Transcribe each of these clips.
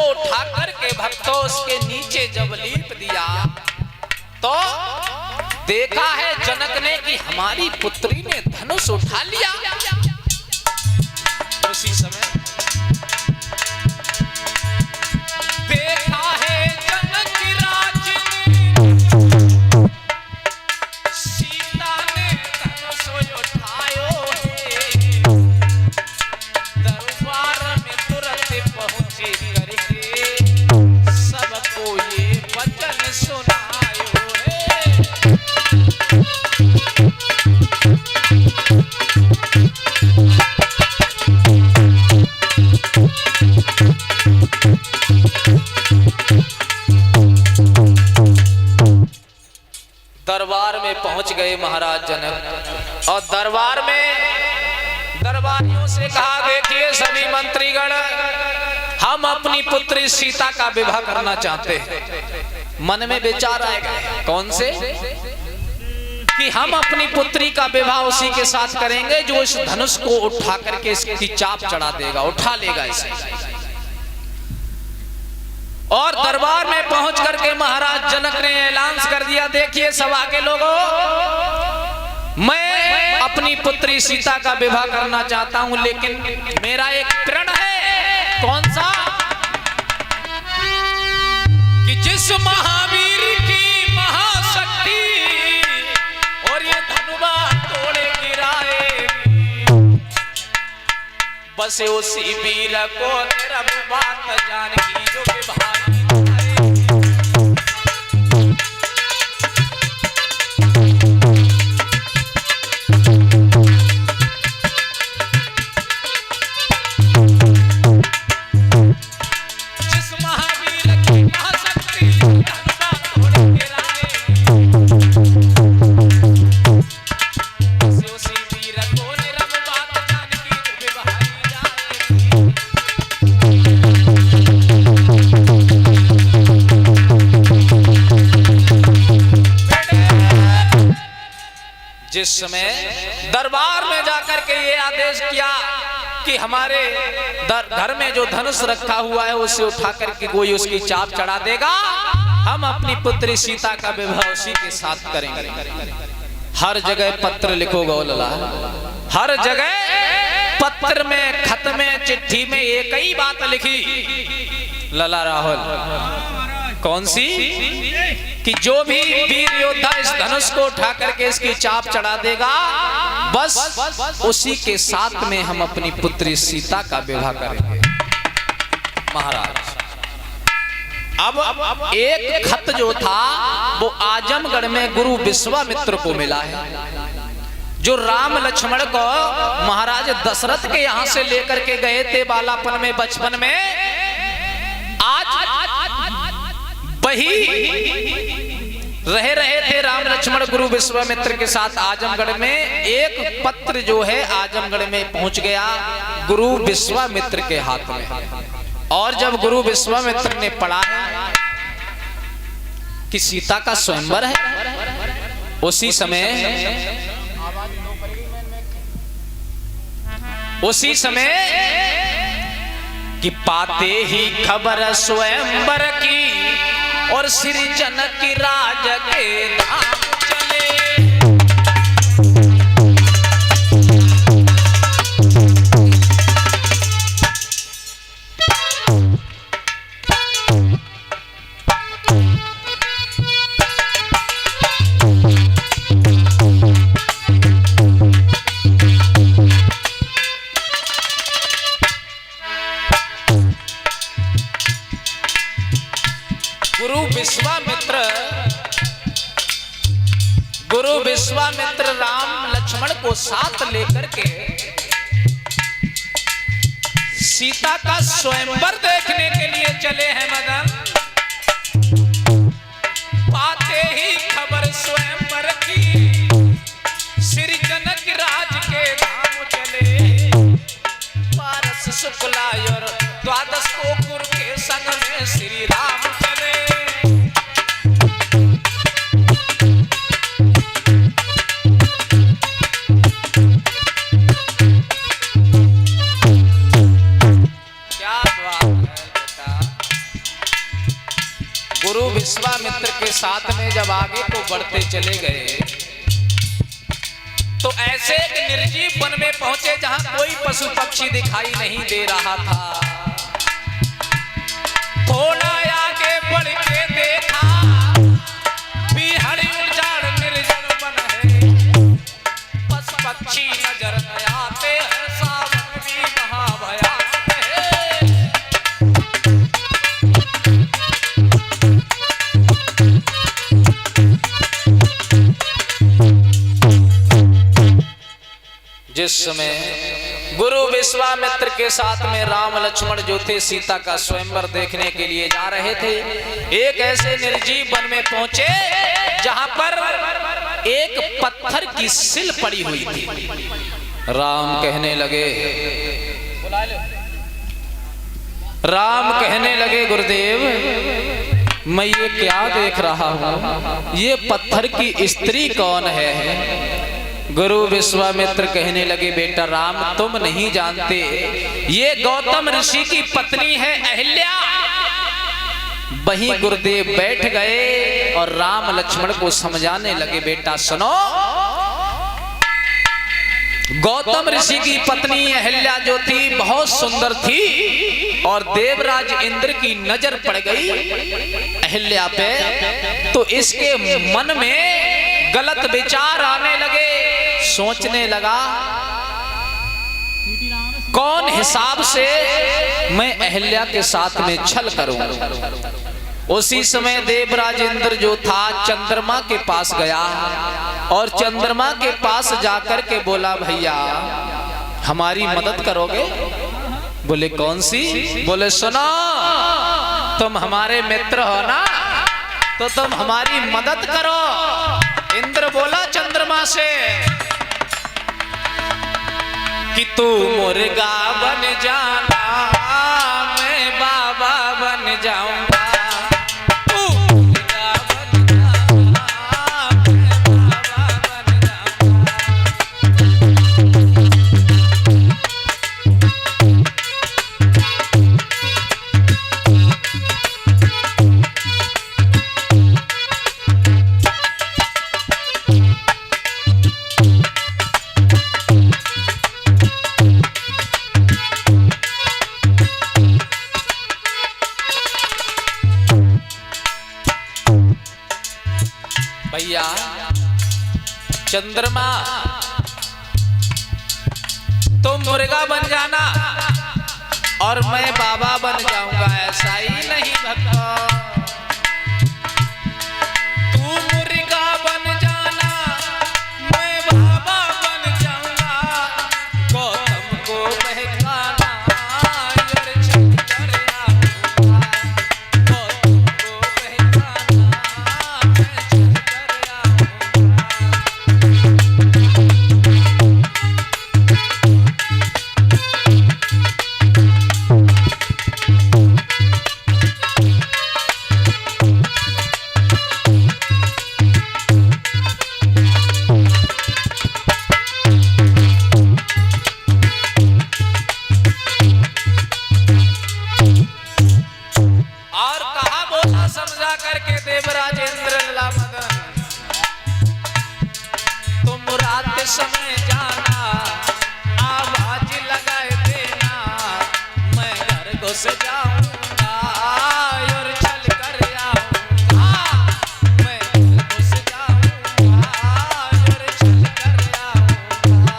को उठा करके भक्तों उसके नीचे जब लीप दिया तो देखा है जनक ने कि हमारी पुत्री ने धनुष उठा लिया। उसी समय देखा है जनक राज ने सीता ने धनुष उठायो है, दरबार में तुरंत पहुंचे करके सबको ये वचन सुनायो है। दरबार में पहुंच गए महाराज जनक और दरबार में दरबारियों से कहा, देखिए सभी मंत्रीगण, हम अपनी पुत्री सीता का विवाह करना चाहते हैं। मन में विचार आएगा कौन से कि हम अपनी पुत्री का विवाह उसी के साथ करेंगे जो इस धनुष को उठा करके इसकी चाप चढ़ा देगा, उठा लेगा इसे। और दरबार में पहुंच करके महाराज जनक ने ऐलान कर दिया, देखिए सभा के लोगों, मैं अपनी पुत्री सीता का विवाह करना चाहता हूं, लेकिन मेरा एक प्रण है। कौन सा? कि जिस महावीर की महाशक्ति और ये धनुबा तोड़े गिराए, बस उसी वीर को तेरा बात जान की जो विवाह। जिस समय दरबार में जाकर के ये आदेश किया कि हमारे घर में जो धनुष रखा हुआ है उसे उठा करके कोई उसकी चाप चढ़ा देगा, हम अपनी पुत्री सीता का विवाह उसी के साथ करेंगे। हर जगह पत्र लिखो गौलला, हर जगह पत्र में, खत में, चिट्ठी में एक ही बात लिखी लला राहुल। कौन सी? कि जो भी वीर योद्धा इस धनुष को उठा करके इसकी चाप चढ़ा देगा, बस उसी के साथ में हम अपनी पुत्री सीता का विवाह करेंगे। महाराज अब एक खत जो था वो आजमगढ़ में गुरु विश्वामित्र को मिला है, जो राम लक्ष्मण को महाराज दशरथ के यहां से लेकर के गए थे बालापन में, बचपन में। आज वही रहे थे राम लक्ष्मण गुरु विश्वामित्र के साथ आजमगढ़ में। एक पत्र जो है आजमगढ़ में पहुंच गया गुरु विश्वामित्र के हाथ में, और जब गुरु विश्वामित्र ने पढ़ा कि सीता का स्वयंवर है, उसी समय कि पाते ही खबर स्वयंवर की और श्री जनक राज के धाम चले। गुरु विश्वामित्र राम लक्ष्मण को साथ लेकर के सीता का स्वयंवर देखने के लिए चले हैं मदन। पाते ही खबर स्वयंवर की श्री जनक राज के धाम चले। पारस शुक्ला और द्वादश को गुरु के संग में श्री राम चले। क्या बात है बेटा। गुरु विश्वामित्र के साथ में जब आगे को बढ़ते चले गए तो ऐसे एक निर्जीव वन में पहुंचे जहां कोई पशु पक्षी दिखाई नहीं दे रहा था। थोड़ा आगे बढ़ के देखा बिहड़ी उजाड़ निर्जन वन है, पशु पक्षी नजर न आते हैं, सावन भी महाभयानक है। जिस समय गुरु विश्वामित्र के साथ में राम लक्ष्मण जो थे सीता का स्वयंवर देखने के लिए जा रहे थे, एक ऐसे निर्जीव वन में पहुंचे जहां पर एक पत्थर की सिल पड़ी हुई थी। राम कहने लगे गुरुदेव मैं ये क्या देख रहा हूं, ये पत्थर की स्त्री कौन है? गुरु विश्वामित्र कहने लगे बेटा राम तुम नहीं जानते, ये गौतम ऋषि की पत्नी है अहिल्या। वहीं गुरुदेव बैठ गए और राम लक्ष्मण को समझाने लगे बेटा सुनो, गौतम ऋषि की पत्नी अहिल्या जो थी बहुत सुंदर थी और देवराज इंद्र की नजर पड़ गई अहिल्या पे, तो इसके मन में गलत विचार आने लगे। सोचने लगा कौन हिसाब से मैं अहिल्या के साथ में छल करूं। उसी समय देवराज इंद्र जो था चंद्रमा के पास गया और चंद्रमा के पास जाकर के बोला भैया हमारी मदद करोगे? बोले कौन सी? बोले सुनो तुम हमारे मित्र हो ना, तो तुम हमारी मदद करो। इंद्र बोला चंद्रमा से कि तू मुर्गा बन जाना मैं बाबा बन जाऊंगा, तू मुर्गा बन जाना मैं बाबा बन जाऊंगा। भैया चंद्रमा तुम मुर्गा बन जाना और मैं बाबा बन जाऊंगा, ऐसा ही नहीं भक्तों, तू मुर्गा बन जाना मैं बाबा बन जाऊंगा, गौतम को बहकाना और छल कर आऊंगा, गौतम को बहकाना मैं छल कर आऊंगा। और कहा बोला समझा करके देवराज इंद्र लला मदन, तुम रात समय जाना आवाज लगाए देना, मैं घर घुस जाऊंगा और छल कर आऊंगा, मैं घर घुस जाऊंगा और छल कर आऊंगा।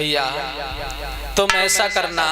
भैया तुम ऐसा करना